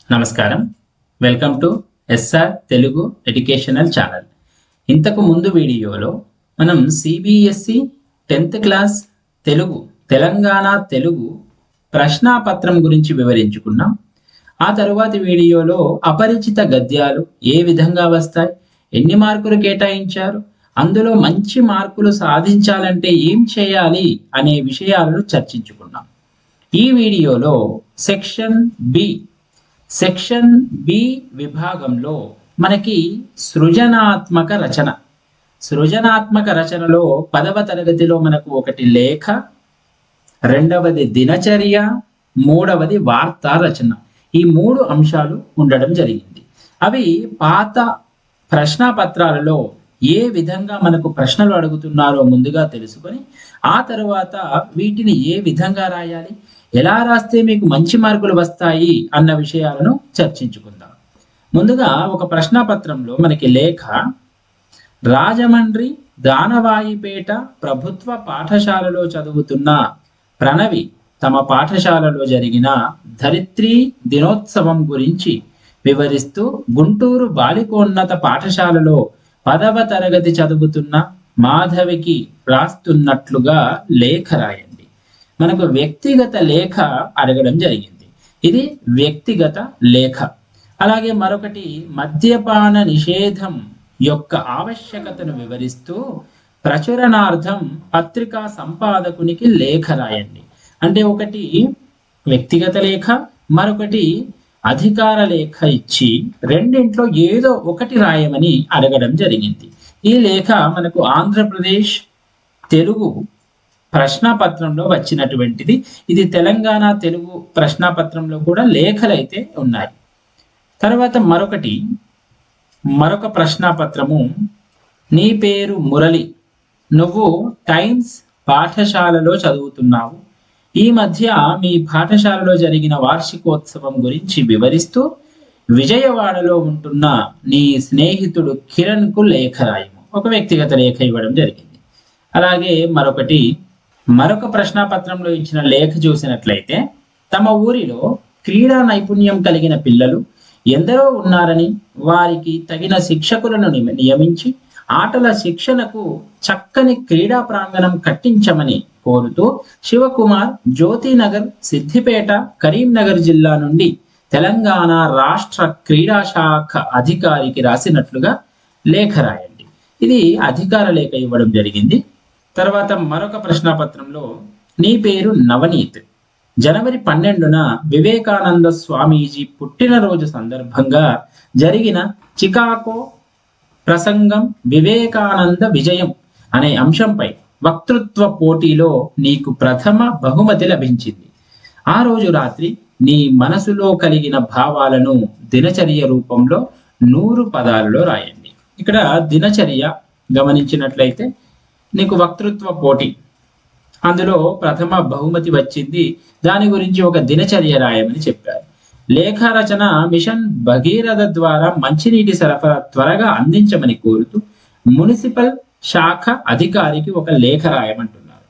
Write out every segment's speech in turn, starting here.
నమస్కారం. Welcome to SR Telugu educational channel. ఇంతకు ముందు వీడియోలో మనం CBSE 10th class Telugu Telangana Telugu ప్రశ్నాపత్రం గురించి వివరించుకున్నాం. ఆ తరువాతి వీడియోలో అపరిచిత గద్యాలు ఏ విధంగా వస్తాయి, ఎన్ని మార్కులు కేటాయించారు, అందులో మంచి మార్కులు సాధించాలంటే ఏం చేయాలి అనే విషయాలను చర్చించుకున్నాం. ఈ వీడియోలో సెక్షన్ బి విభాగంలో మనకి సృజనాత్మక రచనలో 10వ తరగతిలో మనకు ఒకటి లేఖ, రెండవది దినచర్య, మూడవది వార్తా రచన, ఈ 3 అంశాలు ఉండడం జరిగింది. అవి పాత ప్రశ్నాపత్రాలలో ఏ విధంగా మనకు ప్రశ్నలు అడుగుతున్నారో ముందుగా తెలుసుకొని ఆ తర్వాత వీటిని ఏ విధంగా రాయాలి, ఎలా రాస్తే మీకు మంచి మార్కులు వస్తాయి అన్న విషయాలను చర్చించుకుందాం. ముందుగా ఒక ప్రశ్నాపత్రంలో మనకి లేఖ, రాజమండ్రి దానవాయిపేట ప్రభుత్వ పాఠశాలలో చదువుతున్న ప్రణవి తమ పాఠశాలలో జరిగిన ధరిత్రి దినోత్సవం గురించి వివరిస్తూ గుంటూరు బాలికోన్నత పాఠశాలలో 10వ తరగతి చదువుతున్న మాధవికి రాస్తున్నట్లుగా లేఖ రాయండి. మనకు వ్యక్తిగత లేఖ అడగడం జరిగింది. ఇది వ్యక్తిగత లేఖ. అలాగే మరొకటి మద్యపాన నిషేధం యొక్క ఆవశ్యకతను వివరిస్తూ ప్రచురణార్థం పత్రికా సంపాదకునికి లేఖ రాయండి. అంటే ఒకటి వ్యక్తిగత లేఖ, మరొకటి అధికార లేఖ ఇచ్చి రెండింట్లో ఏదో ఒకటి రాయమని అడగడం జరిగింది. ఈ లేఖ మనకు ఆంధ్రప్రదేశ్ తెలుగు ప్రశ్నాపత్రంలో వచ్చినటువంటిది. ఇది తెలంగాణ తెలుగు ప్రశ్నాపత్రంలో కూడా లేఖలు అయితే ఉన్నాయి. తర్వాత మరొక ప్రశ్నాపత్రము, నీ పేరు మురళి, నువ్వు టైమ్స్ పాఠశాలలో చదువుతున్నావు. ఈ మధ్య మీ పాఠశాలలో జరిగిన వార్షికోత్సవం గురించి వివరిస్తూ విజయవాడలో ఉంటున్న నీ స్నేహితుడు కిరణ్ కు లేఖ రాయము. ఒక వ్యక్తిగత లేఖ ఇవ్వడం జరిగింది. అలాగే మరొక ప్రశ్నాపత్రంలో ఇచ్చిన లేఖ చూసినట్లయితే, తమ ఊరిలో క్రీడా నైపుణ్యం కలిగిన పిల్లలు ఎందరో ఉన్నారని వారికి తగిన శిక్షకులను నియమించి ఆటల శిక్షణకు చక్కని క్రీడా ప్రాంగణం కట్టించమని కోరుతూ శివకుమార్ జ్యోతినగర్, సిద్దిపేట, కరీంనగర్ జిల్లా నుండి తెలంగాణ రాష్ట్ర క్రీడా శాఖ అధికారికి రాసినట్లుగా లేఖ రాయండి. ఇది అధికార లేఖ ఇవ్వడం జరిగింది. తర్వాత మరొక ప్రశ్నాపత్రంలో, నీ పేరు నవనీత్, జనవరి 12న వివేకానంద స్వామీజీ పుట్టినరోజు సందర్భంగా జరిగిన చికాగో ప్రసంగం వివేకానంద విజయం అనే అంశంపై వక్తృత్వ పోటీలో నీకు ప్రథమ బహుమతి లభించింది. ఆ రోజు రాత్రి నీ మనసులో కలిగిన భావాలను దినచర్య రూపంలో 100 పదాలలో రాయండి. ఇక్కడ దినచర్య గమనించినట్లయితే నీకు వక్తృత్వ పోటీ, అందులో ప్రథమ బహుమతి వచ్చింది, దాని గురించి ఒక దినచర్య రాయమని చెప్పారు. లేఖ రచన, మిషన్ భగీరథ ద్వారా మంచినీటి సరఫరా త్వరగా అందించమని కోరుతూ మున్సిపల్ శాఖ అధికారికి ఒక లేఖ రాయమంటున్నారు.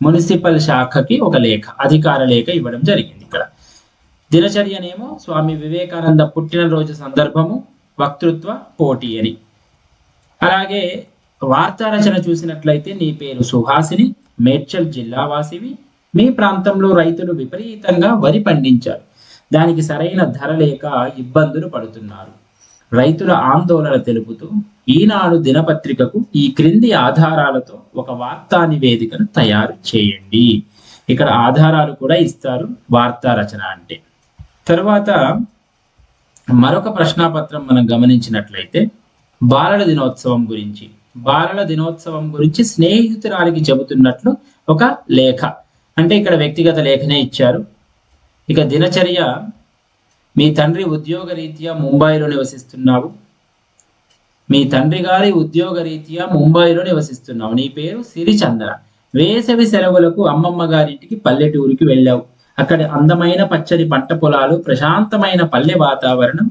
మున్సిపల్ శాఖకి ఒక లేఖ, అధికార లేఖ ఇవ్వడం జరిగింది. ఇక్కడ దినచర్యనేమో స్వామి వివేకానంద పుట్టినరోజు సందర్భము, వక్తృత్వ పోటీ అని. అలాగే వార్తా రచన చూసినట్లయితే, నీ పేరు సుహాసిని, మేడ్చల్ జిల్లా వాసివి, మీ ప్రాంతంలో రైతులు విపరీతంగా వరి పండించారు, దానికి సరైన ధర లేక ఇబ్బందులు పడుతున్నారు. రైతుల ఆందోళన తెలుపుతూ ఈనాడు దినపత్రికకు ఈ క్రింది ఆధారాలతో ఒక వార్తా నివేదికను తయారు చేయండి. ఇక్కడ ఆధారాలు కూడా ఇస్తారు వార్తా రచన అంటే. తర్వాత మరొక ప్రశ్నాపత్రం మనం గమనించినట్లయితే, బాలల దినోత్సవం గురించి స్నేహితురాలికి చెబుతున్నట్లు ఒక లేఖ, అంటే ఇక్కడ వ్యక్తిగత లేఖనే ఇచ్చారు. ఇక దినచర్య, మీ తండ్రి ఉద్యోగరీత్యా ముంబైలో నివసిస్తున్నావు, మీ తండ్రి గారి ఉద్యోగరీత్యా ముంబైలో నివసిస్తున్నావు, నీ పేరు సిరిచంద్ర, వేసవి సెలవులకు అమ్మమ్మ గారింటికి పల్లెటూరుకి వెళ్ళావు, అక్కడ అందమైన పచ్చని పంట పొలాలు, ప్రశాంతమైన పల్లె వాతావరణం,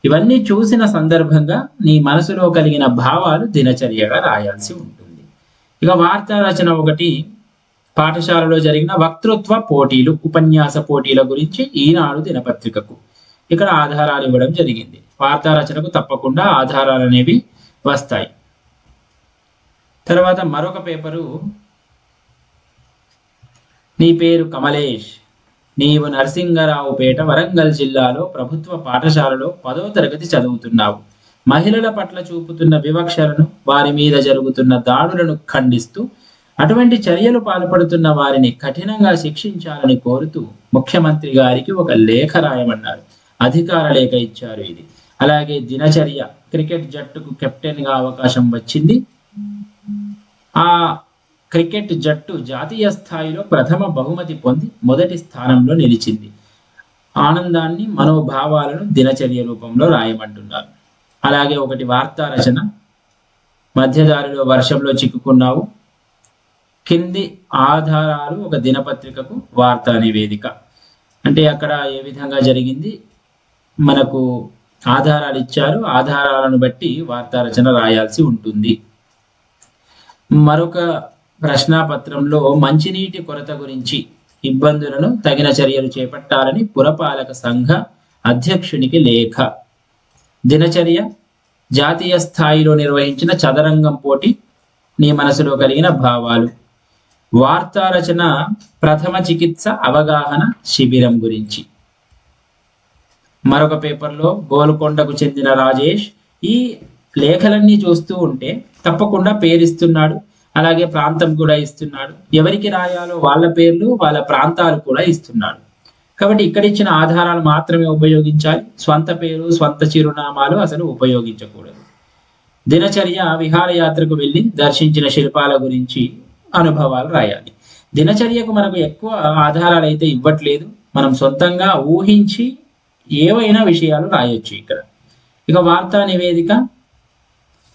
ఇవన్నీ చూసిన సందర్భంగా నీ మనసులో కలిగిన భావాలు దినచర్యగా రాయాల్సి ఉంటుంది. ఇక వార్తా రచన ఒకటి, పాఠశాలలో జరిగిన వక్తృత్వ పోటీలు, ఉపన్యాస పోటీల గురించి ఈనాడు దినపత్రికకు. ఇక్కడ ఆధారాలు ఇవ్వడం జరిగింది. వార్తా రచనకు తప్పకుండా ఆధారాలు అనేవి వస్తాయి. తర్వాత మరొక పేపరు, నీ పేరు కమలేష్, నీవు నరసింగరావుపేట వరంగల్ జిల్లాలో ప్రభుత్వ పాఠశాలలో 10వ తరగతి చదువుతున్నావు. మహిళల పట్ల చూపుతున్న వివక్షలను, వారి మీద జరుగుతున్న దాడులను ఖండిస్తూ అటువంటి చర్యలు పాల్పడుతున్న వారిని కఠినంగా శిక్షించాలని కోరుతూ ముఖ్యమంత్రి గారికి ఒక లేఖ రాయమన్నారు. అధికార లేఖ ఇచ్చారు ఇది. అలాగే దినచర్య క్రికెట్ జట్టుకు కెప్టెన్ గా అవకాశం వచ్చింది. ఆ క్రికెట్ జట్టు జాతీయ స్థాయిలో ప్రథమ బహుమతి పొంది మొదటి స్థానంలో నిలిచింది. ఆనందాన్ని, మనోభావాలను దినచర్య రూపంలో రాయమంటున్నారు. అలాగే ఒకటి వార్తా రచన, మధ్యదారిలో వర్షంలో చిక్కుకున్నావు, కింది ఆధారాలు ఒక దినపత్రికకు వార్తా నివేదిక. అంటే అక్కడ ఏ విధంగా జరిగింది, మనకు ఆధారాలు ఇచ్చారు, ఆధారాలను బట్టి వార్తా రచన రాయాల్సి ఉంటుంది. మరొక ప్రశ్నాపత్రంలో మంచినీటి కొరత గురించి, ఇబ్బందులను తగిన చర్యలు చేపట్టాలని పురపాలక సంఘ అధ్యక్షునికి లేఖ. దినచర్య జాతీయ స్థాయిలో నిర్వహించిన చదరంగం పోటీ, నీ మనసులో కలిగిన భావాలు. వార్తా రచన ప్రథమ చికిత్స అవగాహన శిబిరం గురించి. మరొక పేపర్లో గోల్కొండకు చెందిన రాజేష్, ఈ లేఖలన్నీ చూస్తూ ఉంటే తప్పకుండా పేరిస్తున్నాడు, అలాగే ప్రాంతం కూడా ఇస్తున్నాడు. ఎవరికి రాయాలో వాళ్ళ పేర్లు, వాళ్ళ ప్రాంతాలు కూడా ఇస్తున్నాడు. కాబట్టి ఇక్కడ ఇచ్చిన ఆధారాలు మాత్రమే ఉపయోగించాలి. స్వంత పేరు, స్వంత చిరునామాలు అసలు ఉపయోగించకూడదు. దినచర్య విహారయాత్రకు వెళ్ళి దర్శించిన శిల్పాల గురించి అనుభవాలు రాయాలి. దినచర్యకు మనకు ఎక్కువ ఆధారాలు అయితే ఇవ్వట్లేదు, మనం సొంతంగా ఊహించి ఏవైనా విషయాలు రాయొచ్చు ఇక్కడ. ఇక వార్తా నివేదిక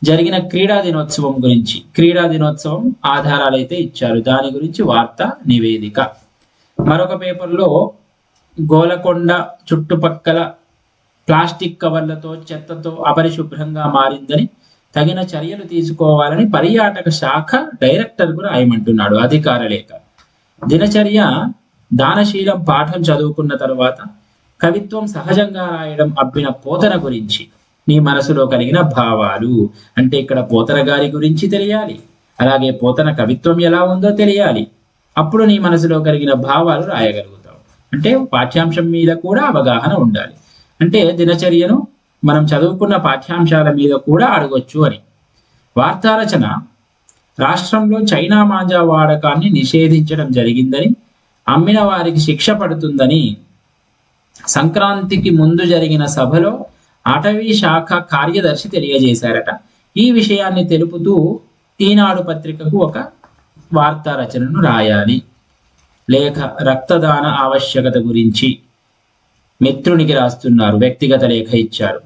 జరిగిన క్రీడా దినోత్సవం గురించి, క్రీడా దినోత్సవం ఆధారాలు అయితే ఇచ్చారు, దాని గురించి వార్తా నివేదిక. మరొక పేపర్లో గోలకొండ చుట్టుపక్కల ప్లాస్టిక్ కవర్లతో, చెత్తతో అపరిశుభ్రంగా మారిందని తగిన చర్యలు తీసుకోవాలని పర్యాటక శాఖ డైరెక్టర్కు రాయమంటున్నాడు అధికార లేఖ. దినచర్య దానశీలం పాఠం చదువుకున్న తర్వాత కవిత్వం సహజంగా రాయడం అబ్బిన పోతన గురించి, నీ మనసులో కలిగిన భావాలు. అంటే ఇక్కడ పోతన గారి గురించి తెలియాలి, అలాగే పోతన కవిత్వం ఎలా ఉందో తెలియాలి. అప్పుడు నీ మనసులో కలిగిన భావాలు రాయగలుగుతావు. అంటే పాఠ్యాంశం మీద కూడా అవగాహన ఉండాలి. అంటే దినచర్యను మనం చదువుకున్న పాఠ్యాంశాల మీద కూడా అడగొచ్చు అని. వార్తా రచన రాష్ట్రంలో చైనా మాంజా వాడకాన్ని నిషేధించడం జరిగిందని, అమ్మిన వారికి శిక్ష పడుతుందని సంక్రాంతికి ముందు జరిగిన సభలో అటవీ శాఖ కార్యదర్శి తెలియజేశారట. ఈ విషయాన్ని తెలుపుతూ ఈనాడు పత్రికకు ఒక వార్తా రచనను రాయాలి. లేఖ రక్తదాన ఆవశ్యకత గురించి మిత్రునికి రాస్తున్నారు, వ్యక్తిగత లేఖ ఇచ్చారు.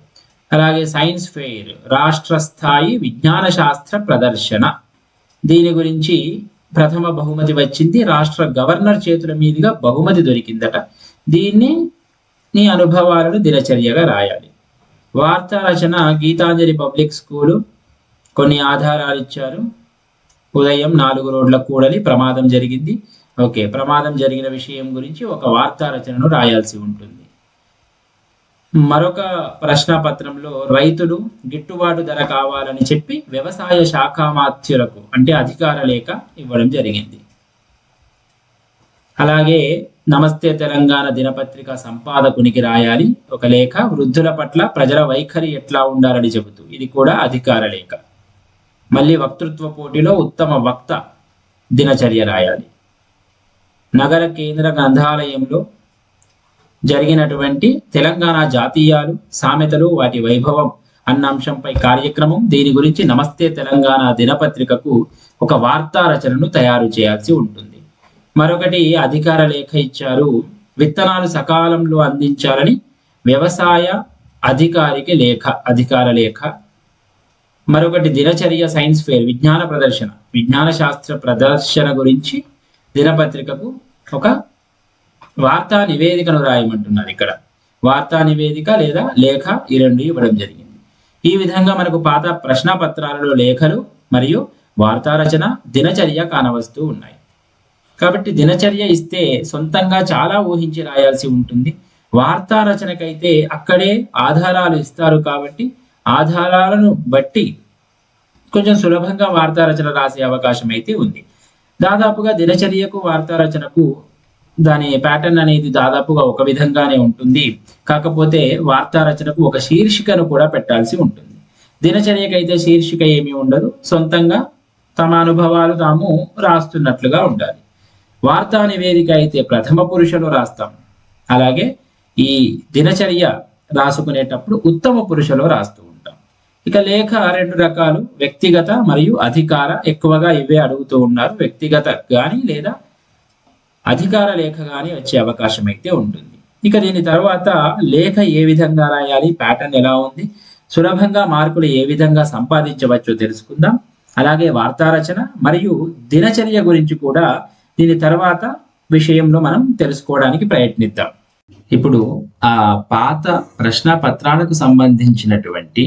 అలాగే సైన్స్ ఫెయిర్ రాష్ట్ర స్థాయి విజ్ఞాన శాస్త్ర ప్రదర్శన, దీని గురించి ప్రథమ బహుమతి వచ్చింది, రాష్ట్ర గవర్నర్ చేతుల మీదుగా బహుమతి దొరికిందట. దీన్ని నీ అనుభవాలను దినచర్యగా రాయాలి. వార్తా రచన గీతాంజలి పబ్లిక్ స్కూలు కొన్ని ఆధారాలు ఇచ్చారు. ఉదయం 4 రోడ్ల కూడలి ప్రమాదం జరిగింది. ఓకే, ప్రమాదం జరిగిన విషయం గురించి ఒక వార్తా రచనను రాయాల్సి ఉంటుంది. మరొక ప్రశ్నపత్రంలో రైతులు గిట్టుబాటు ధర కావాలని చెప్పి వ్యవసాయ శాఖ మాత్యులకు అంటే అధికార లేఖ ఇవ్వడం జరిగింది. అలాగే నమస్తే తెలంగాణ దినపత్రిక సంపాదకునికి రాయాలి ఒక లేఖ, వృద్ధుల పట్ల ప్రజల వైఖరి ఎట్లా ఉండాలని చెబుతూ, ఇది కూడా అధికార లేఖ. మళ్ళీ వక్తృత్వ పోటీలో ఉత్తమ వక్త దినచర్య రాయాలి. నగర కేంద్ర గ్రంథాలయంలో జరిగినటువంటి తెలంగాణ జాతీయాలు, సామెతలు, వాటి వైభవం అన్న అంశంపై కార్యక్రమం, దీని గురించి నమస్తే తెలంగాణ దినపత్రికకు ఒక వార్తా రచనను తయారు చేయాల్సి ఉంటుంది. మరొకటి అధికార లేఖ ఇచ్చారు, విత్తనాలు సకాలంలో అందించాలని వ్యవసాయ అధికారికి లేఖ, అధికార లేఖ. మరొకటి దినచర్య సైన్స్ ఫెయిర్ విజ్ఞాన ప్రదర్శన, విజ్ఞాన శాస్త్ర ప్రదర్శన గురించి దినపత్రికకు ఒక వార్తా నివేదికను రాయమంటున్నారు. ఇక్కడ వార్తా నివేదిక లేదా లేఖ, ఈ రెండు ఇవ్వడం జరిగింది. ఈ విధంగా మనకు పాత ప్రశ్నపత్రాలలో లేఖలు మరియు వార్తా రచన, దినచర్య కానవస్తూ ఉన్నాయి. కాబట్టి దినచర్య ఇస్తే సొంతంగా చాలా ఊహించి రాయాల్సి ఉంటుంది. వార్తా రచనకైతే అక్కడే ఆధారాలు ఇస్తారు కాబట్టి ఆధారాలను బట్టి కొంచెం సులభంగా వార్తా రచన రాసే అవకాశం అయితే ఉంది. దాదాపుగా దినచర్యకు వార్తా రచనకు దాని ప్యాటర్న్ అనేది దాదాపుగా ఒక విధంగానే ఉంటుంది. కాకపోతే వార్తా రచనకు ఒక శీర్షికను కూడా పెట్టాల్సి ఉంటుంది. దినచర్యకైతే శీర్షిక ఏమీ ఉండదు, సొంతంగా తమ అనుభవాలు తాము రాస్తున్నట్లుగా ఉండాలి. వార్తా నివేదిక అయితే ప్రథమ పురుషులు రాస్తాం. అలాగే ఈ దినచర్య రాసుకునేటప్పుడు ఉత్తమ పురుషులు రాస్తూ ఉంటాం. ఇక లేఖ రెండు రకాలు, వ్యక్తిగత మరియు అధికార. ఎక్కువగా ఇవే అడుగుతూ ఉన్నారు. వ్యక్తిగత కానీ లేదా అధికార లేఖ కానీ వచ్చే అవకాశం అయితే ఉంటుంది. ఇక దీని తర్వాత లేఖ ఏ విధంగా రాయాలి, ప్యాటర్న్ ఎలా ఉంది, సులభంగా మార్కులు ఏ విధంగా సంపాదించవచ్చో తెలుసుకుందాం. అలాగే వార్తా రచన మరియు దినచర్య గురించి కూడా దీని తర్వాత విషయంలో మనం తెలుసుకోవడానికి ప్రయత్నిద్దాం. ఇప్పుడు ఆ పాత ప్రశ్న పత్రాలకు సంబంధించినటువంటి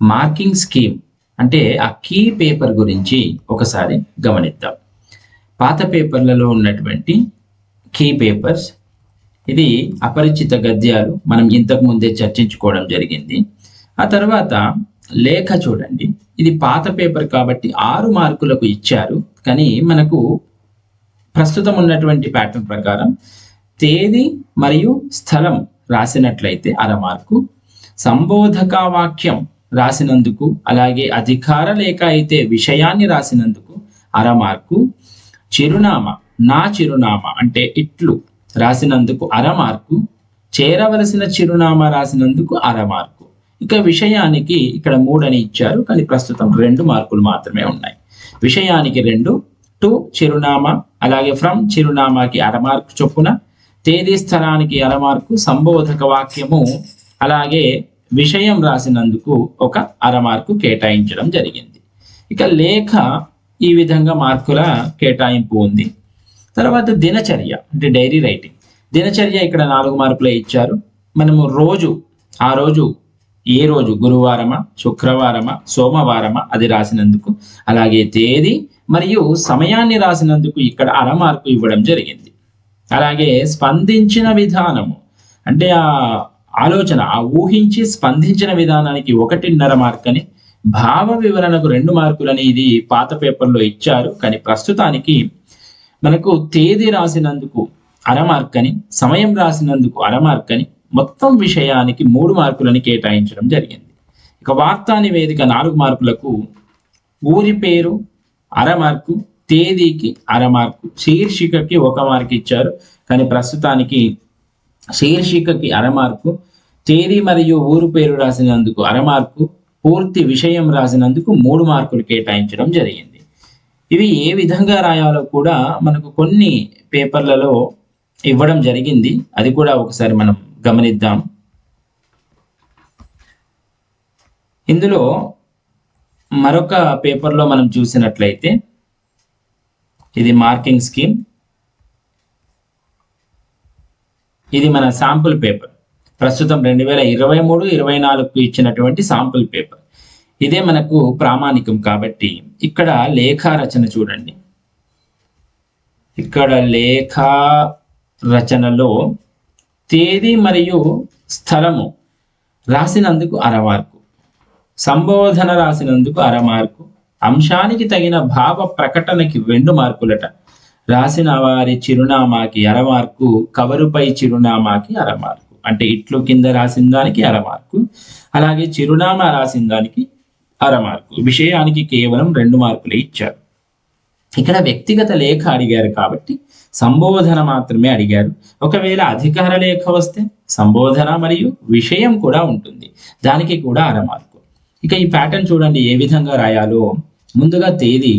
మార్కింగ్ స్కీమ్ అంటే ఆ కీ పేపర్ గురించి ఒకసారి గమనిద్దాం. పాత పేపర్లలో ఉన్నటువంటి కీ పేపర్స్, ఇది అపరిచిత గద్యాలు మనం ఇంతకు ముందే చర్చించుకోవడం జరిగింది. ఆ తర్వాత లేఖ చూడండి, ఇది పాత పేపర్ కాబట్టి 6 మార్కులకు ఇచ్చారు. కానీ మనకు ప్రస్తుతం ఉన్నటువంటి ప్యాటర్న్ ప్రకారం తేదీ మరియు స్థలం రాసినట్లయితే 1/2 మార్కు, సంబోధక వాక్యం రాసినందుకు, అలాగే అధికార లేఖ అయితే విషయాన్ని రాసినందుకు 1/2 మార్కు, చిరునామా నా చిరునామా అంటే ఇట్లు రాసినందుకు 1/2 మార్కు, చేరవలసిన చిరునామా రాసినందుకు 1/2 మార్కు. ఇక విషయానికి ఇక్కడ 3 అని ఇచ్చారు, కానీ ప్రస్తుతం 2 మార్కులు మాత్రమే ఉన్నాయి. విషయానికి 2, టు చిరునామా అలాగే ఫ్రమ్ చిరునామాకి 1/2 మార్కు చొప్పున, తేదీ స్థలానికి 1/2 మార్కు, సంబోధక వాక్యము అలాగే విషయం రాసినందుకు ఒక 1/2 మార్కు కేటాయించడం జరిగింది. ఇక లేఖ ఈ విధంగా మార్కుల కేటాయింపు ఉంది. తర్వాత దినచర్య అంటే డైరీ రైటింగ్. దినచర్య ఇక్కడ 4 మార్కులే ఇచ్చారు. మనము ఆ రోజు ఏ రోజు, గురువారమా, శుక్రవారమా, సోమవారమా అది రాసినందుకు, అలాగే తేదీ మరియు సమయాన్ని రాసినందుకు ఇక్కడ 1/2 మార్కు ఇవ్వడం జరిగింది. అలాగే స్పందించిన విధానము అంటే ఆ ఆలోచన, ఆ ఊహించి స్పందించిన విధానానికి 1.5 మార్క్ అని, భావ వివరణకు 2 మార్కులని ఇది పాత పేపర్లో ఇచ్చారు. కానీ ప్రస్తుతానికి మనకు తేదీ రాసినందుకు 1/2 మార్క్ అని, సమయం రాసినందుకు 1/2 మార్క్ అని, మొత్తం విషయానికి 3 మార్కులని కేటాయించడం జరిగింది. ఇక వార్తా నివేదిక 4 మార్కులకు ఊరి పేరు 1/2 మార్కు, తేదీకి 1/2 మార్కు, శీర్షికకి 1 మార్కు ఇచ్చారు. కానీ ప్రస్తుతానికి శీర్షికకి 1/2 మార్కు, తేదీ మరియు ఊరు పేరు రాసినందుకు 1/2 మార్కు, పూర్తి విషయం రాసినందుకు 3 మార్కులు కేటాయించడం జరిగింది. ఇవి ఏ విధంగా రాయాలో కూడా మనకు కొన్ని పేపర్లలో ఇవ్వడం జరిగింది. అది కూడా ఒకసారి మనం గమనిద్దాం. ఇందులో మరొక పేపర్లో మనం చూసినట్లయితే ఇది మార్కింగ్ స్కీమ్. ఇది మన శాంపుల్ పేపర్, ప్రస్తుతం 2023-24కు ఇచ్చినటువంటి శాంపుల్ పేపర్. ఇదే మనకు ప్రామాణికం కాబట్టి ఇక్కడ లేఖా రచన చూడండి. ఇక్కడ లేఖా రచనలో తేదీ మరియు స్థలము రాసినందుకు 1/2 మార్కు, సంబోధన రాసినందుకు 1/2 మార్కు, అంశానికి తగిన భావ ప్రకటనకి 2 మార్కులట, రాసిన వారి చిరునామాకి 1/2 మార్కు, కవరుపై చిరునామాకి 1/2 మార్కు. అంటే ఇట్లు కింద రాసిన దానికి 1/2 మార్కు, అలాగే చిరునామా రాసిన దానికి 1/2 మార్కు, విషయానికి కేవలం 2 మార్కులే ఇచ్చారు. ఇక్కడ వ్యక్తిగత లేఖ అడిగారు కాబట్టి సంబోధన మాత్రమే అడిగారు. ఒకవేళ అధికార లేఖ వస్తే సంబోధన మరియు విషయం కూడా ఉంటుంది, దానికి కూడా 1/2 మార్కు. ఇక ఈ ప్యాటర్న్ చూడండి ఏ విధంగా రాయాలో. ముందుగా తేదీ,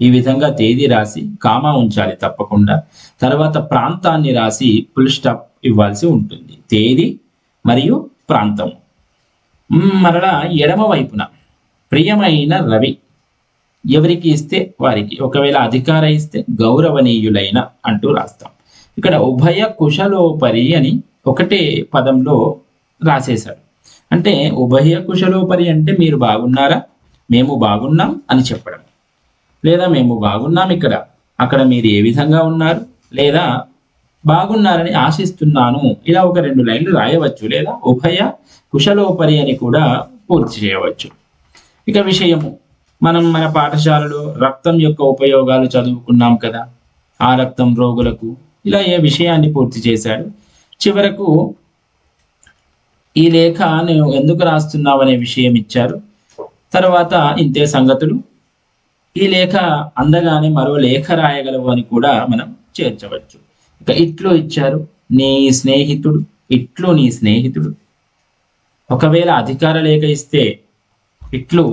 ఈ విధంగా తేదీ రాసి కామా ఉంచాలి తప్పకుండా. తర్వాత ప్రాంతాన్ని రాసి ఫుల్ స్టాప్ ఇవ్వాల్సి ఉంటుంది. తేదీ మరియు ప్రాంతం. మరలా ఎడమ వైపున ప్రియమైన రవి, ఎవరికి ఇస్తే వారికి, ఒకవేళ అధికార ఇస్తే గౌరవనీయులైన అంటూ రాస్తాం. ఇక్కడ ఉభయ కుశలోపరి అని ఒకటే పదంలో రాసేశాడు. అంటే ఉభయ కుశలోపరి అంటే మీరు బాగున్నారా, మేము బాగున్నాం అని చెప్పడం, లేదా మేము బాగున్నాం ఇక్కడ, అక్కడ మీరు ఏ విధంగా ఉన్నారు, లేదా బాగున్నారని ఆశిస్తున్నాను, ఇలా ఒక 2 లైన్లు రాయవచ్చు. లేదా ఉభయ కుశలోపరి అని కూడా పూర్తి చేయవచ్చు. ఇక విషయము, మనం మన పాఠశాలలో రక్తం యొక్క ఉపయోగాలు చదువుకున్నాం కదా. ఆ రక్తం రోగులకు, ఇలా ఏ విషయాన్ని పూర్తి చేశాడు. చివరకు ఈ లేఖ నేను ఎందుకు రాస్తున్నావు అనే విషయం ఇచ్చారు. తర్వాత ఇంతే సంగతులు. ఈ లేఖ అందగానే మరో లేఖ రాయగలవు అని కూడా మనం చేర్చవచ్చు. ఇక ఇట్లు ఇచ్చారు, నీ స్నేహితుడు, ఇట్లు నీ స్నేహితుడు. ఒకవేళ అధికార లేఖ ఇస్తే ఇట్లు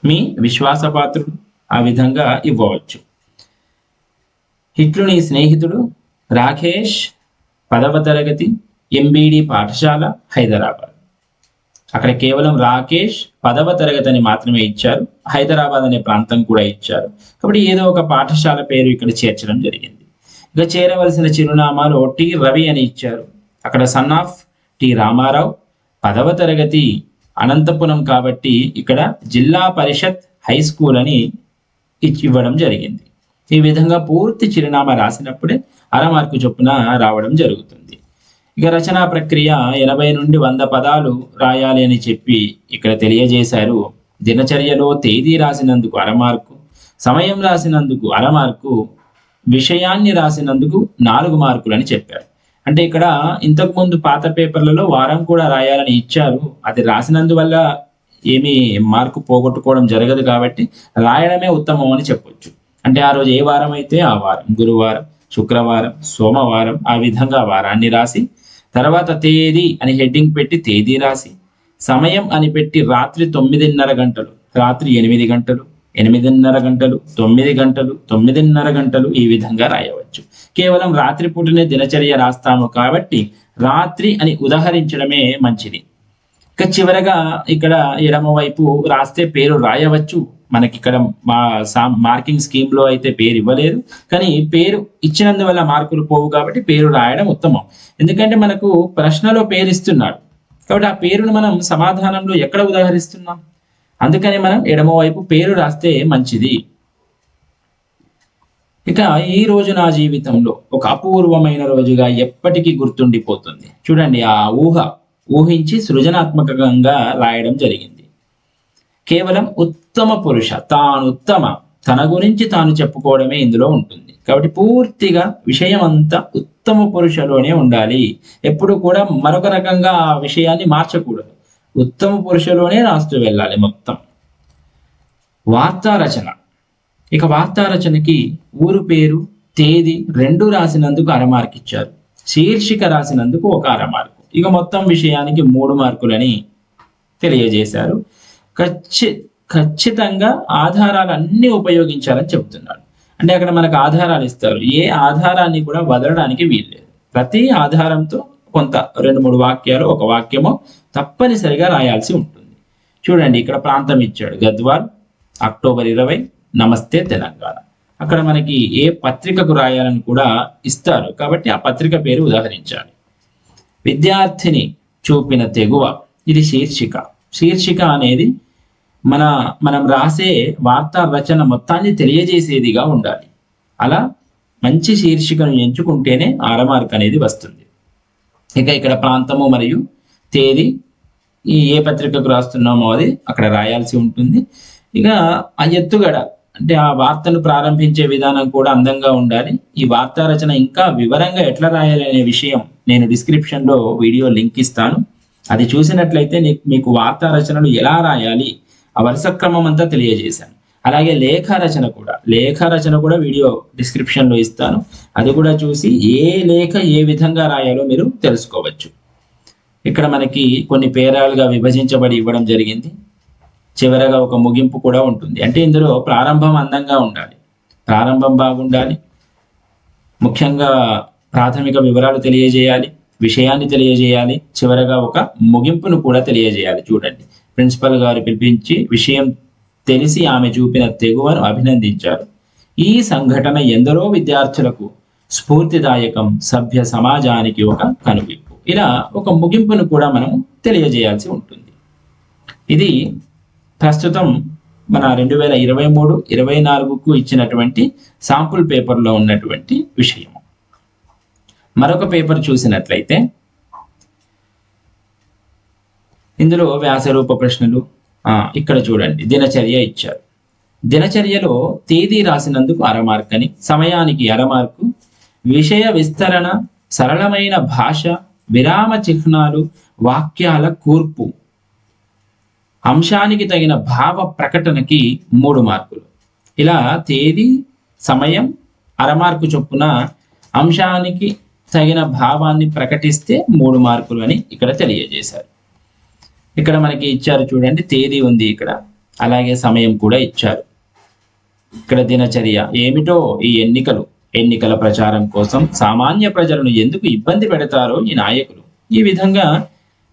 మీ విశ్వాసపాత్రుడు, ఆ విధంగా ఇవ్వవచ్చు. ఇట్లు నీ స్నేహితుడు రాకేష్, 10వ తరగతి, ఎంబీడి పాఠశాల, హైదరాబాద్. అక్కడ కేవలం రాకేష్ 10వ తరగతి అని మాత్రమే ఇచ్చారు. హైదరాబాద్ అనే ప్రాంతం కూడా ఇచ్చారు. కాబట్టి ఏదో ఒక పాఠశాల పేరు ఇక్కడ చేర్చడం జరిగింది. ఇక చేరవలసిన చిరునామాలో టి రవి అని ఇచ్చారు. అక్కడ సన్ ఆఫ్ టి రామారావు, 10వ తరగతి, అనంతపురం. కాబట్టి ఇక్కడ జిల్లా పరిషత్ హై స్కూల్ అని ఇవ్వడం జరిగింది. ఈ విధంగా పూర్తి చిరునామా రాసినప్పుడే అరమార్కు చొప్పున రావడం జరుగుతుంది. ఇక రచనా ప్రక్రియ 80 నుండి 100 పదాలు రాయాలి అని చెప్పి ఇక్కడ తెలియజేశారు. దినచర్యలో తేదీ రాసినందుకు అరమార్కు, సమయం రాసినందుకు అరమార్కు, విషయాన్ని రాసినందుకు 4 మార్కులు అని చెప్పారు. అంటే ఇక్కడ ఇంతకు ముందు పాత పేపర్లలో వారం కూడా రాయాలని ఇచ్చారు. అది రాసినందువల్ల ఏమీ మార్కు పోగొట్టుకోవడం జరగదు కాబట్టి రాయడమే ఉత్తమం అని చెప్పొచ్చు. అంటే ఆ రోజు ఏ వారం అయితే ఆ వారం, గురువారం, శుక్రవారం, సోమవారం, ఆ విధంగా వారాన్ని రాసి, తర్వాత తేదీ అని హెడ్డింగ్ పెట్టి తేదీ రాసి, సమయం అని పెట్టి రాత్రి 9:30 గంటలు, రాత్రి 8 గంటలు, 8:30 గంటలు, 9 గంటలు, 9:30 గంటలు, ఈ విధంగా రాయవచ్చు. కేవలం రాత్రి పూటనే దినచర్య రాస్తాము కాబట్టి రాత్రి అని ఉదాహరించడమే మంచిది. ఇక చివరగా ఇక్కడ ఎడమ వైపు రాస్తే పేరు రాయవచ్చు. మనకి ఇక్కడ మార్కింగ్ స్కీమ్ లో అయితే పేరు ఇవ్వలేదు, కానీ పేరు ఇచ్చినందువల్ల మార్కులు పోవు కాబట్టి పేరు రాయడం ఉత్తమం. ఎందుకంటే మనకు ప్రశ్నలో పేరు ఇస్తున్నాడు కాబట్టి ఆ పేరును మనం సమాధానంలో ఎక్కడ ఉదాహరిస్తున్నాం, అందుకని మనం ఎడమ వైపు పేరు రాస్తే మంచిది. ఇక ఈ రోజు నా జీవితంలో ఒక అపూర్వమైన రోజుగా ఎప్పటికీ గుర్తుండిపోతుంది. చూడండి, ఆ ఊహించి సృజనాత్మకంగా రాయడం జరిగింది. కేవలం ఉత్తమ పురుష, తాను ఉత్తమ, తన గురించి తాను చెప్పుకోవడమే ఇందులో ఉంటుంది. కాబట్టి పూర్తిగా విషయం అంతా ఉత్తమ పురుషలోనే ఉండాలి. ఎప్పుడు కూడా మరొక రకంగా ఆ విషయాన్ని మార్చకూడదు. ఉత్తమ పురుషలోనే రాస్తూ వెళ్ళాలి మొత్తం. వార్తా రచన. ఇక వార్తా రచనకి ఊరు పేరు, తేదీ 2 రాసినందుకు అరమార్క్ ఇచ్చారు. శీర్షిక రాసినందుకు 1 అరమార్కు. ఇక మొత్తం విషయానికి 3 మార్కులని తెలియజేశారు. ఖచ్చితంగా ఆధారాలు అన్ని ఉపయోగించాలని చెప్తున్నాడు. అంటే అక్కడ మనకు ఆధారాలు ఇస్తారు, ఏ ఆధారాన్ని కూడా వదలడానికి వీల్లేదు. ప్రతి ఆధారంతో కొంత 2-3 వాక్యాలు, 1 వాక్యమో తప్పనిసరిగా రాయాల్సి ఉంటుంది. చూడండి, ఇక్కడ ప్రాంతం ఇచ్చాడు, గద్వాల్, అక్టోబర్ 20, నమస్తే తెలంగాణ. అక్కడ మనకి ఏ పత్రికకు రాయాలని కూడా ఇస్తారు కాబట్టి ఆ పత్రిక పేరు ఉదాహరించాలి. విద్యార్థిని చూపిన తెగువ, ఇది శీర్షిక. శీర్షిక అనేది మనం రాసే వార్తా రచన మొత్తాన్ని తెలియజేసేదిగా ఉండాలి. అలా మంచి శీర్షికను ఎంచుకుంటేనే అరమార్క్ అనేది వస్తుంది. ఇక ఇక్కడ ప్రాంతము మరియు తేదీ, ఏ పత్రికకు రాస్తున్నామో అది అక్కడ రాయాల్సి ఉంటుంది. ఇక ఆ ఎత్తుగడ, అంటే ఆ వార్తను ప్రారంభించే విధానం కూడా అందంగా ఉండాలి. ఈ వార్తా రచన ఇంకా వివరంగా ఎట్లా రాయాలి అనే విషయం నేను డిస్క్రిప్షన్ లో వీడియో లింక్ ఇస్తాను. అది చూసినట్లయితే మీకు వార్తా రచనలు ఎలా రాయాలి ఆ వరుస క్రమం అంతా తెలియజేశాను. అలాగే లేఖ రచన కూడా వీడియో డిస్క్రిప్షన్ లో ఇస్తాను. అది కూడా చూసి ఏ లేఖ ఏ విధంగా రాయాలో మీరు తెలుసుకోవచ్చు. ఇక్కడ మనకి కొన్ని పేరాలుగా విభజించబడి ఇవ్వడం జరిగింది. చివరగా ఒక ముగింపు కూడా ఉంటుంది. అంటే ఇందులో ప్రారంభం అందంగా ఉండాలి, ప్రారంభం బాగుండాలి, ముఖ్యంగా ప్రాథమిక వివరాలు తెలియజేయాలి, విషయాన్ని తెలియజేయాలి, చివరగా ఒక ముగింపును కూడా తెలియజేయాలి. చూడండి, ప్రిన్సిపల్ గారు పిలిపించి విషయం తెలిసి ఆమె చూపిన తెగువను అభినందించారు. ఈ సంఘటన ఎందరో విద్యార్థులకు స్ఫూర్తిదాయకం, సభ్య సమాజానికి ఒక కనువిప్పు. ఇలా ఒక ముగింపును కూడా మనం తెలియజేయాల్సి ఉంటుంది. ఇది ప్రస్తుతం మన 2023-24కు ఇచ్చినటువంటి శాంపుల్ పేపర్లో ఉన్నటువంటి విషయం. మరొక పేపర్ చూసినట్లయితే ఇందులో వ్యాసరూప ప్రశ్నలు, ఇక్కడ చూడండి దినచర్య ఇచ్చారు. దినచర్యలో తేదీ రాసినందుకు అరమార్క్ అని, సమయానికి అరమార్కు, విషయ విస్తరణ, సరళమైన భాష, విరామ చిహ్నాలు, వాక్యాల కూర్పు, అంశానికి తగిన భావ ప్రకటనకి 3 మార్కులు. ఇలా తేదీ, సమయం, అరమార్కు చొప్పున అంశానికి తగిన భావాన్ని ప్రకటిస్తే 3 మార్కులు అని ఇక్కడ తెలియజేశారు. ఇక్కడ మనకి ఇచ్చారు చూడండి, తేదీ ఉంది ఇక్కడ, అలాగే సమయం కూడా ఇచ్చారు. ఇక్కడ దినచర్య ఏమిటో, ఈ ఎన్నికల ప్రచారం కోసం సామాన్య ప్రజలను ఎందుకు ఇబ్బంది పెడతారో ఈ నాయకులు, ఈ విధంగా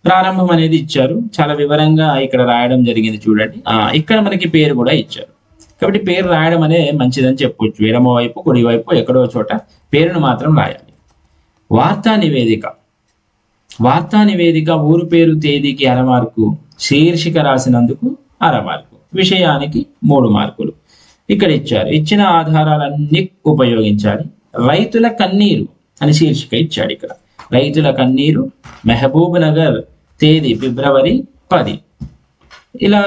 ప్రారంభం అనేది ఇచ్చారు. చాలా వివరంగా ఇక్కడ రాయడం జరిగింది చూడండి. ఇక్కడ మనకి పేరు కూడా ఇచ్చారు. కాబట్టి పేరు రాయడం అనేది మంచిదని చెప్పొచ్చు. ఎడమ వైపు, కుడి వైపు ఎక్కడో చోట పేరును మాత్రం రాయాలి. వార్తా నివేదిక ఊరు పేరు, తేదీకి అరమార్కు, శీర్షిక రాసినందుకు అరమార్కు, విషయానికి 3 మార్కులు ఇక్కడ ఇచ్చారు. ఇచ్చిన ఆధారాలన్నీ ఉపయోగించాలి. రైతుల కన్నీరు అని శీర్షిక ఇచ్చాడు. ఇక్కడ రైతుల కన్నీరు, మహబూబ్ నగర్, తేదీ ఫిబ్రవరి 10. ఇలా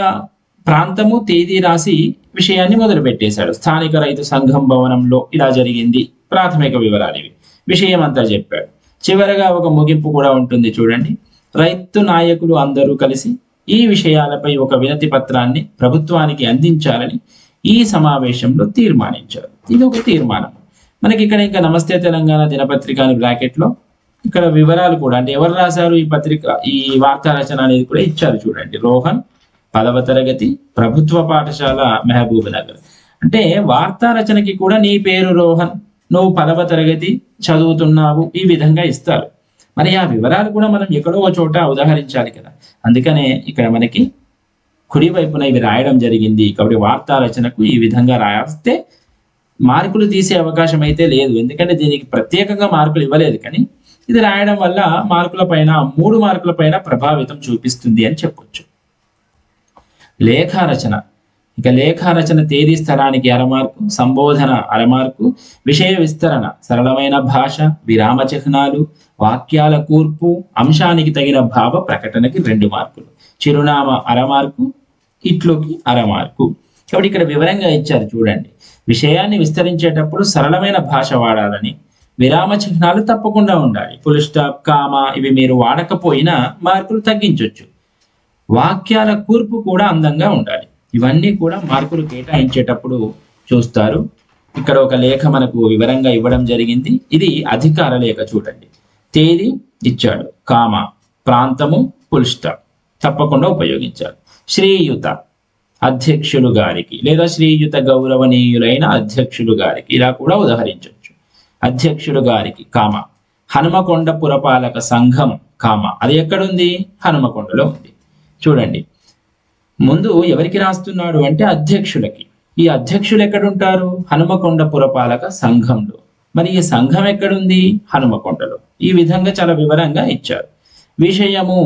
ప్రాంతము, తేదీ రాసి విషయాన్ని మొదలు పెట్టేశాడు. స్థానిక రైతు సంఘం భవనంలో ఇలా జరిగింది, ప్రాథమిక వివరాలు ఇవి. విషయం అంతా చెప్పాడు. చివరగా ఒక ముగింపు కూడా ఉంటుంది చూడండి. రైతు నాయకులు అందరూ కలిసి ఈ విషయాలపై ఒక వినతి పత్రాన్ని ప్రభుత్వానికి అందించాలని ఈ సమావేశంలో తీర్మానించారు. ఇది ఒక తీర్మానం. మనకి ఇక్కడ ఇంకా నమస్తే తెలంగాణ దినపత్రిక అని బ్రాకెట్లో ఇక్కడ వివరాలు కూడా, అంటే ఎవరు రాశారు ఈ పత్రిక, ఈ వార్తా రచన అనేది కూడా ఇచ్చారు చూడండి. రోహన్, 10వ తరగతి, ప్రభుత్వ పాఠశాల, మహబూబ్ నగర్. అంటే వార్తా రచనకి కూడా నీ పేరు రోహన్, నువ్వు 10వ తరగతి చదువుతున్నావు, ఈ విధంగా ఇస్తారు. మరి ఆ వివరాలు కూడా మనం ఎక్కడో చోట ఉదాహరించాలి కదా. అందుకనే ఇక్కడ మనకి కుడి వైపున ఇవి రాయడం జరిగింది. కాబట్టి వార్తా రచనకు ఈ విధంగా రాస్తే మార్కులు తీసే అవకాశం అయితే లేదు, ఎందుకంటే దీనికి ప్రత్యేకంగా మార్కులు ఇవ్వలేదు. కానీ ఇది రాయడం వల్ల మార్కుల పైన 3 మార్కుల పైన ప్రభావితం చూపిస్తుంది అని చెప్పొచ్చు. లేఖారచన, ఇక లేఖారచన తేదీ స్థలానికి అరమార్కు, సంబోధన అరమార్కు, విషయ విస్తరణ, సరళమైన భాష, విరామ చిహ్నాలు, వాక్యాల కూర్పు, అంశానికి తగిన భావ ప్రకటనకి 2 మార్కులు, చిరునామా అరమార్కు, ఇట్లోకి అరమార్కు. కాబట్టి ఇక్కడ వివరంగా ఇచ్చారు చూడండి. విషయాన్ని విస్తరించేటప్పుడు సరళమైన భాష వాడాలని, విరామ చిహ్నాలు తప్పకుండా ఉండాలి, ఫుల్ స్టాప్, కామా ఇవి మీరు వాడకపోయినా మార్కులు తగ్గించవచ్చు. వాక్యాల కూర్పు కూడా అందంగా ఉండాలి. ఇవన్నీ కూడా మార్కులు కేటాయించేటప్పుడు చూస్తారు. ఇక్కడ ఒక లేఖ మనకు వివరంగా ఇవ్వడం జరిగింది. ఇది అధికార లేఖ చూడండి. తేదీ ఇచ్చాడు, కామా, ప్రాంతము, ఫుల్ స్టాప్ తప్పకుండా ఉపయోగించాలి. శ్రీయుత అధ్యక్షులు గారికి లేదా శ్రీయుత గౌరవనీయులైన అధ్యక్షులు గారికి ఇలా కూడా ఉదహరించవచ్చు. అధ్యక్షులు గారికి, కామ, హనుమకొండ పురపాలక సంఘం, కామ, అది ఎక్కడుంది? హనుమకొండలో ఉంది. చూడండి, ముందు ఎవరికి రాస్తున్నాడు అంటే అధ్యక్షులకి. ఈ అధ్యక్షులు ఎక్కడుంటారు? హనుమకొండ పురపాలక సంఘంలో. మరి ఈ సంఘం ఎక్కడుంది? హనుమకొండలో. ఈ విధంగా చాలా వివరంగా ఇచ్చారు. విషయము,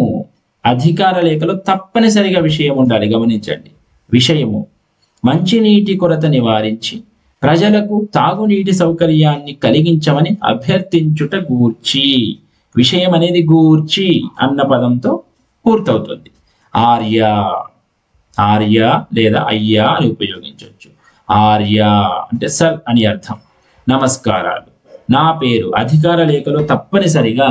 అధికార లేఖలో తప్పనిసరిగా విషయం ఉండాలి, గమనించండి. విషయము, మంచినీటి కొరత నివారించి ప్రజలకు తాగునీటి సౌకర్యాన్ని కలిగించమని అభ్యర్థించుట గూర్చి. విషయం అనేది గూర్చి అన్న పదంతో పూర్తవుతుంది. ఆర్య, ఆర్య లేదా అయ్యా అని ఉపయోగించవచ్చు. ఆర్య అంటే సర్ అని అర్థం. నమస్కారాలు, నా పేరు. అధికార లేఖలో తప్పనిసరిగా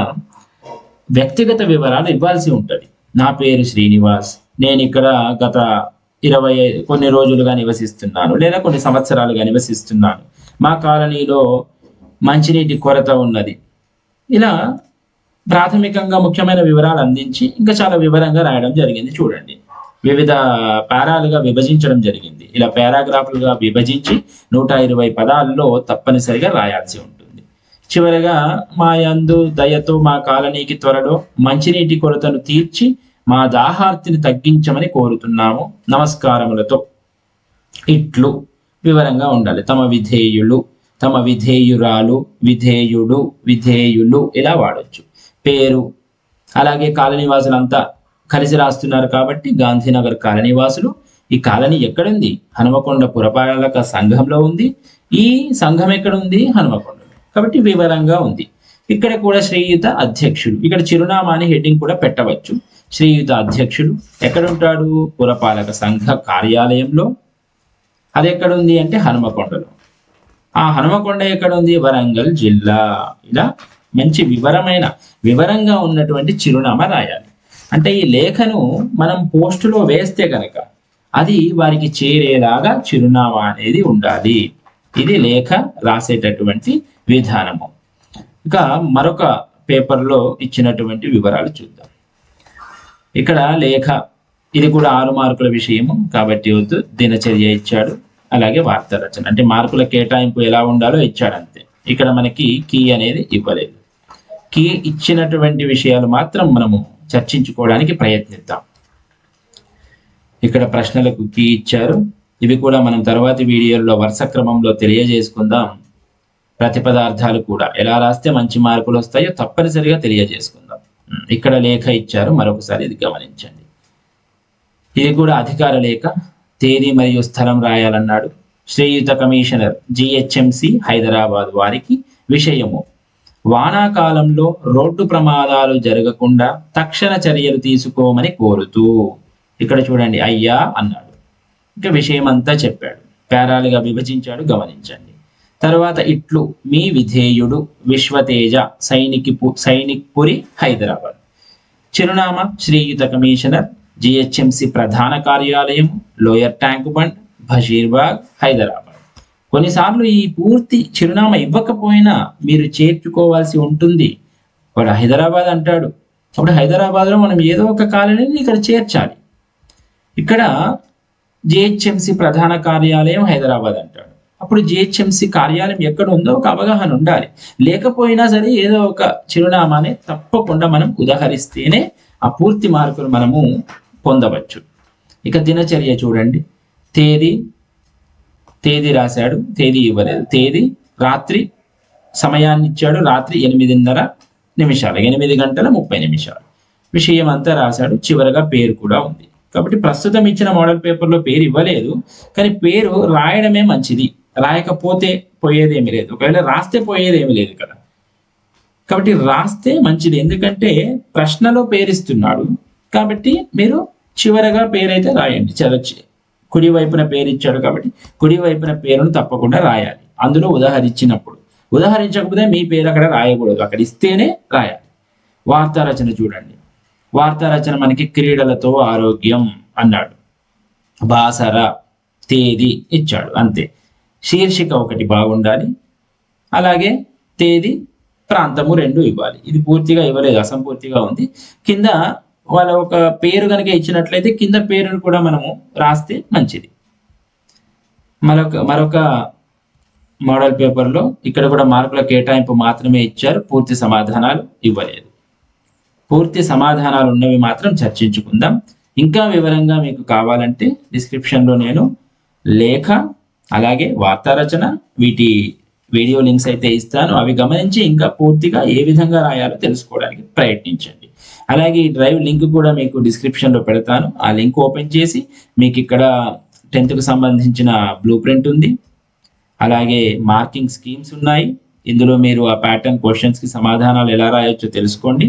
వ్యక్తిగత వివరాలు ఇవ్వాల్సి ఉంటుంది. నా పేరు శ్రీనివాస్, నేను ఇక్కడ గత కొన్ని రోజులుగా నివసిస్తున్నాను లేదా కొన్ని సంవత్సరాలుగా నివసిస్తున్నాను, మా కాలనీలో మంచినీటి కొరత ఉన్నది. ఇలా ప్రాథమికంగా ముఖ్యమైన వివరాలు అందించి ఇంకా చాలా వివరంగా రాయడం జరిగింది. చూడండి, వివిధ పారాలుగా విభజించడం జరిగింది. ఇలా పారాగ్రాఫ్లుగా విభజించి 120 పదాల్లో తప్పనిసరిగా రాయాల్సి ఉంటుంది. చివరగా, మా యందు దయతో మా కాలనీకి త్వరలో మంచినీటి కొరతను తీర్చి మా దాహార్తిని తగ్గించమని కోరుతున్నాము, నమస్కారములతో. ఇట్లు వివరంగా ఉండాలి. తమ విధేయులు, తమ విధేయురాలు, విధేయుడు, విధేయులు ఇలా వాడొచ్చు. పేరు, అలాగే కాలనీవాసులంతా కలిసి రాస్తున్నారు కాబట్టి గాంధీనగర్ కాలనీవాసులు. ఈ కాలనీ ఎక్కడుంది? హనుమకొండ పురపాలక సంఘంలో ఉంది. ఈ సంఘం ఎక్కడుంది? హనుమకొండలో. కాబట్టి వివరంగా ఉంది. ఇక్కడ కూడా శ్రీయుత అధ్యక్షులు, ఇక్కడ చిరునామాని హెడ్డింగ్ కూడా పెట్టవచ్చు. శ్రీయుత అధ్యక్షులు ఎక్కడ ఉంటాడు? పురపాలక సంఘ కార్యాలయంలో. అది ఎక్కడ ఉంది అంటే హనుమకొండలో. ఆ హనుమకొండ ఎక్కడ ఉంది? వరంగల్ జిల్లా. ఇలా మంచి వివరంగా ఉన్నటువంటి చిరునామా రాయాలి. అంటే ఈ లేఖను మనం పోస్టులో వేస్తే కనుక అది వారికి చేరేలాగా చిరునామా అనేది ఉండాలి. ఇది లేఖ రాసేటటువంటి విధానము. ఇక మరొక పేపర్లో ఇచ్చినటువంటి వివరాలు చూద్దాం. ఇక్కడ లేఖ, ఇది కూడా 6 మార్కుల విషయము కాబట్టి వద్దు. దినచర్య ఇచ్చాడు, అలాగే వార్తా రచన. అంటే మార్కుల కేటాయింపు ఎలా ఉండాలో ఇచ్చాడు అంతే. ఇక్కడ మనకి కీ అనేది ఇవ్వలేదు. కీ ఇచ్చినటువంటి విషయాలు మాత్రం మనము చర్చించుకోవడానికి ప్రయత్నిద్దాం. ఇక్కడ ప్రశ్నలకు కీ ఇచ్చారు. ఇవి కూడా మనం తర్వాతి వీడియోలో వరుస క్రమంలో తెలియజేసుకుందాం. ప్రతిపదార్థాలు కూడా ఎలా రాస్తే మంచి మార్కులు వస్తాయో తప్పనిసరిగా తెలియజేసుకుందాం. ఇక్కడ లేఖ ఇచ్చారు, మరొకసారి ఇది గమనించండి. ఇది కూడా అధికార లేఖ. తేదీ మరియు స్థలం రాయాలన్నాడు. శ్రీయుత కమిషనర్ జిహెచ్ఎంసి హైదరాబాద్ వారికి విషయము: వానాకాలంలో రోడ్డు ప్రమాదాలు జరగకుండా తక్షణ చర్యలు తీసుకోమని కోరుతూ. ఇక్కడ చూడండి, అయ్యా అన్నాడు. ఇంకా విషయం అంతా చెప్పాడు, పేరాలుగా విభజించాడు, గమనించండి. తర్వాత ఇట్లు మీ విధేయుడు విశ్వతేజ, సైనిక్పురి హైదరాబాద్. చిరునామా శ్రీయుత కమిషనర్ జిహెచ్ఎంసి ప్రధాన కార్యాలయం, lower tank bund, Basheerbagh Hyderabad. కొన్నిసార్లు ఈ పూర్తి చిరునామా ఇవ్వకపోయినా మీరు చేర్చుకోవాల్సి ఉంటుంది. వాడు హైదరాబాద్ అంటాడు, అప్పుడు హైదరాబాద్లో మనం ఏదో ఒక కాలనీని ఇక్కడ చేర్చాలి. ఇక్కడ జిహెచ్ఎంసి ప్రధాన కార్యాలయం హైదరాబాద్ అంటాడు, అప్పుడు జిహెచ్ఎంసి కార్యాలయం ఎక్కడ ఉందో ఒక అవగాహన ఉండాలి. లేకపోయినా సరే ఏదో ఒక చిరునామాని తప్పకుండా మనం ఉదాహరిస్తేనే ఆ పూర్తి మార్కులు మనము పొందవచ్చు. ఇక దినచర్య చూడండి. తేదీ రాశాడు, తేదీ ఇవ్వలేదు. తేదీ రాత్రి సమయాన్ని ఇచ్చాడు, రాత్రి 8:30 నిమిషాలు, 8 గంటల 30 నిమిషాలు. విషయం అంతా రాశాడు, చివరగా పేరు కూడా ఉంది. కాబట్టి ప్రస్తుతం ఇచ్చిన మోడల్ పేపర్లో పేరు ఇవ్వలేదు, కానీ పేరు రాయడమే మంచిది. రాయకపోతే పోయేదేమి లేదు, ఒకవేళ రాస్తే పోయేదేమి లేదు కదా. కాబట్టి రాస్తే మంచిది, ఎందుకంటే ప్రశ్నలో పేరిస్తున్నాడు కాబట్టి మీరు చివరగా పేరైతే రాయండి. చదవచ్చు. కుడి వైపున పేరు ఇచ్చాడు కాబట్టి కుడి వైపున పేరును తప్పకుండా రాయాలి. అందులో ఉదాహరించినప్పుడు, ఉదాహరించకపోతే మీ పేరు అక్కడ రాయకూడదు, అక్కడ ఇస్తేనే రాయాలి. వార్తా రచన చూడండి. వార్తా రచన మనకి క్రీడలతో ఆరోగ్యం అన్నాడు. బాసర తేదీ ఇచ్చాడు, అంతే. శీర్షిక ఒకటి బాగుండాలి, అలాగే తేదీ ప్రాంతము 2 ఇవ్వాలి. ఇది పూర్తిగా ఇవ్వలేదు, అసంపూర్తిగా ఉంది. కింద వాళ్ళ ఒక పేరు కనుక ఇచ్చినట్లయితే కింద పేరును కూడా మనము రాస్తే మంచిది. మరొక మోడల్ పేపర్లో ఇక్కడ కూడా మార్కుల కేటాయింపు మాత్రమే ఇచ్చారు, పూర్తి సమాధానాలు ఇవ్వలేదు. పూర్తి సమాధానాలు ఉన్నవి మాత్రం చర్చించుకుందాం. ఇంకా వివరంగా మీకు కావాలంటే డిస్క్రిప్షన్లో నేను లేఖ అలాగే వార్తా రచన వీటి వీడియో లింక్స్ అయితే ఇస్తాను. అవి గమనించి ఇంకా పూర్తిగా ఏ విధంగా రాయాలో తెలుసుకోవడానికి ప్రయత్నించండి. అలాగే ఈ డ్రైవ్ లింక్ కూడా మీకు డిస్క్రిప్షన్లో పెడతాను. ఆ లింక్ ఓపెన్ చేసి మీకు ఇక్కడ 10th కు సంబంధించిన బ్లూ ప్రింట్ ఉంది, అలాగే మార్కింగ్ స్కీమ్స్ ఉన్నాయి. ఇందులో మీరు ఆ ప్యాటర్న్ క్వశ్చన్స్కి సమాధానాలు ఎలా రాయొచ్చో తెలుసుకోండి.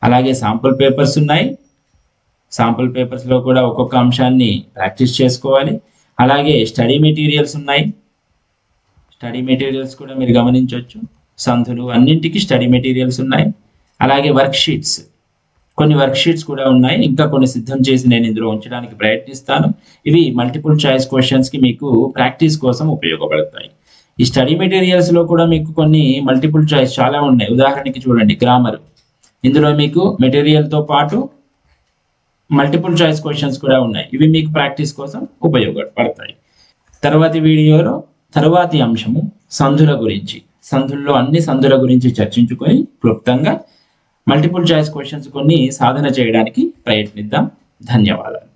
అలాగే శాంపుల్ పేపర్స్ ఉన్నాయి. శాంపుల్ పేపర్స్లో కూడా ఒక్కొక్క అంశాన్ని ప్రాక్టీస్ చేసుకోవాలి. అలాగే స్టడీ మెటీరియల్స్ ఉన్నాయి. స్టడీ మెటీరియల్స్ కూడా మీరు గమనించవచ్చు. సంధులు అన్నింటికి స్టడీ మెటీరియల్స్ ఉన్నాయి. అలాగే వర్క్షీట్స్, కొన్ని వర్క్షీట్స్ కూడా ఉన్నాయి. ఇంకా కొన్ని సిద్ధం చేసి నేను ఇందులో ఉంచడానికి ప్రయత్నిస్తాను. ఇవి మల్టిపుల్ చాయిస్ క్వశ్చన్స్కి మీకు ప్రాక్టీస్ కోసం ఉపయోగపడతాయి. ఈ స్టడీ మెటీరియల్స్లో కూడా మీకు కొన్ని మల్టిపుల్ చాయిస్ చాలా ఉన్నాయి. ఉదాహరణకి చూడండి, గ్రామర్. ఇందులో మీకు మెటీరియల్తో పాటు మల్టిపుల్ చాయిస్ క్వశ్చన్స్ కూడా ఉన్నాయి. ఇవి మీకు ప్రాక్టీస్ కోసం ఉపయోగపడతాయి. తర్వాతి వీడియోలో తర్వాతి అంశము సంధుల గురించి. సంధుల్లో అన్ని సంధుల గురించి చర్చించుకొని క్లుప్తంగా మల్టిపుల్ చాయిస్ క్వశ్చన్స్ కొన్ని సాధన చేయడానికి ప్రయత్నిద్దాం. ధన్యవాదాలు.